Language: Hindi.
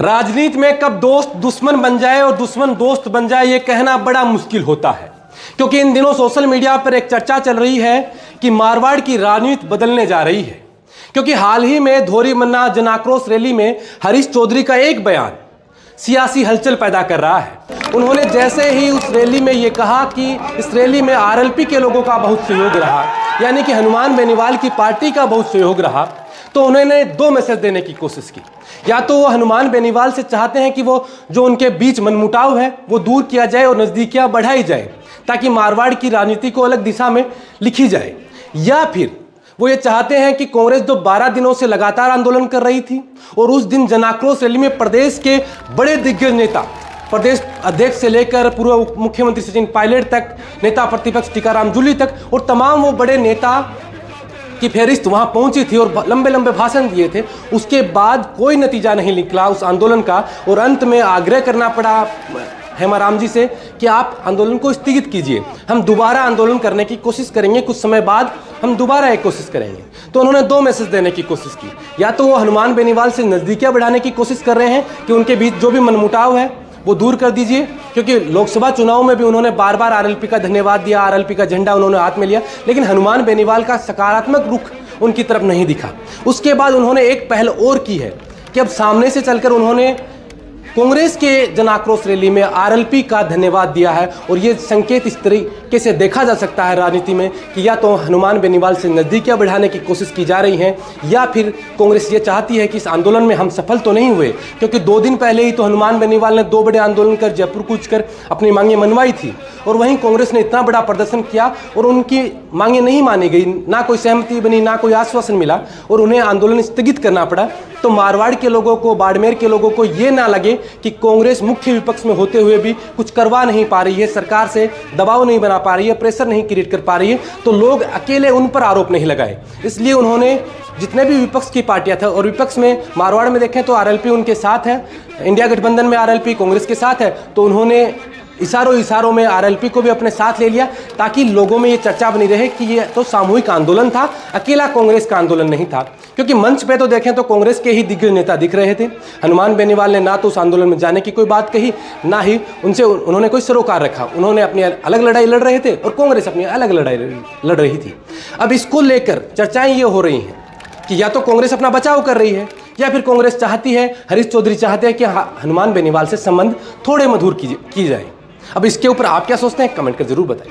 राजनीति में कब दोस्त दुश्मन बन जाए और दुश्मन दोस्त बन जाए ये कहना बड़ा मुश्किल होता है, क्योंकि इन दिनों सोशल मीडिया पर एक चर्चा चल रही है कि मारवाड़ की राजनीति बदलने जा रही है। क्योंकि हाल ही में धोरी मन्ना जन आक्रोश रैली में हरीश चौधरी का एक बयान सियासी हलचल पैदा कर रहा है। उन्होंने जैसे ही उस रैली में ये कहा कि इस रैली में आरएलपी के लोगों का बहुत सहयोग रहा, यानी कि हनुमान बेनीवाल की पार्टी का बहुत सहयोग रहा, तो उन्होंने दो मैसेज देने की कोशिश की। या तो वो हनुमान बेनीवाल से चाहते हैं कि वो जो उनके बीच मनमुटाव है वो दूर किया जाए और नज़दीकियाँ बढ़ाई जाए ताकि मारवाड़ की राजनीति को अलग दिशा में लिखी जाए, या फिर वो ये चाहते हैं कि कांग्रेस जो 12 दिनों से लगातार आंदोलन कर रही थी और उस दिन जन आक्रोश रैली में प्रदेश के बड़े दिग्गज नेता, प्रदेश अध्यक्ष से लेकर पूर्व मुख्यमंत्री सचिन पायलट तक, नेता प्रतिपक्ष टीकाराम जूली तक और तमाम वो बड़े नेता की फहरिस्त वहाँ पहुंची थी और लंबे लंबे भाषण दिए थे, उसके बाद कोई नतीजा नहीं निकला उस आंदोलन का और अंत में आग्रह करना पड़ा हेमाराम जी से कि आप आंदोलन को स्थगित कीजिए, हम दोबारा आंदोलन करने की कोशिश करेंगे, कुछ समय बाद हम दोबारा एक कोशिश करेंगे। तो उन्होंने दो मैसेज देने की कोशिश की। या तो वो हनुमान बेनीवाल से नज़दीकियाँ बढ़ाने की कोशिश कर रहे हैं कि उनके बीच जो भी मनमुटाव है वो दूर कर दीजिए, क्योंकि लोकसभा चुनाव में भी उन्होंने बार बार आरएलपी का धन्यवाद दिया, आरएलपी का झंडा उन्होंने हाथ में लिया, लेकिन हनुमान बेनीवाल का सकारात्मक रुख उनकी तरफ नहीं दिखा। उसके बाद उन्होंने एक पहल और की है कि अब सामने से चलकर उन्होंने कांग्रेस के जन आक्रोश रैली में आरएलपी का धन्यवाद दिया है। और ये संकेत इस तरीके से देखा जा सकता है राजनीति में कि या तो हनुमान बेनीवाल से नज़दीकियाँ बढ़ाने की कोशिश की जा रही है, या फिर कांग्रेस ये चाहती है कि इस आंदोलन में हम सफल तो नहीं हुए, क्योंकि 2 दिन पहले ही तो हनुमान बेनीवाल ने 2 बड़े आंदोलन कर जयपुर कूच कर अपनी मांगें मनवाई थी और वहीं कांग्रेस ने इतना बड़ा प्रदर्शन किया और उनकी मांगें नहीं मानी गई, ना कोई सहमति बनी, ना कोई आश्वासन मिला और उन्हें आंदोलन स्थगित करना पड़ा। तो मारवाड़ के लोगों को, बाड़मेर के लोगों को ये ना लगे कि कांग्रेस मुख्य विपक्ष में होते हुए भी कुछ करवा नहीं पा रही है, सरकार से दबाव नहीं बना पा रही है, प्रेशर नहीं क्रिएट कर पा रही है, तो लोग अकेले उन पर आरोप नहीं लगाए। इसलिए उन्होंने जितने भी विपक्ष की पार्टियां थे, और विपक्ष में मारवाड़ में देखें तो आरएलपी उनके साथ है, इंडिया गठबंधन में आरएलपी कांग्रेस के साथ है, तो उन्होंने इशारों में आरएलपी को भी अपने साथ ले लिया ताकि लोगों में ये चर्चा बनी रहे कि ये तो सामूहिक आंदोलन था, अकेला कांग्रेस का आंदोलन नहीं था। क्योंकि मंच पे तो देखें तो कांग्रेस के ही दिग्गज नेता दिख रहे थे। हनुमान बेनीवाल ने ना तो उस आंदोलन में जाने की कोई बात कही, ना ही उन्होंने कोई सरोकार रखा। उन्होंने अपनी अलग लड़ाई लड़ रहे थे और कांग्रेस अपनी अलग लड़ाई लड़ रही थी। अब इसको लेकर चर्चाएं ये हो रही हैं कि या तो कांग्रेस अपना बचाव कर रही है, या फिर कांग्रेस चाहती है, हरीश चौधरी चाहते हैं कि हनुमान बेनीवाल से संबंध थोड़े मधुर की जाए। अब इसके ऊपर आप क्या सोचते हैं, कमेंट कर जरूर बताइए।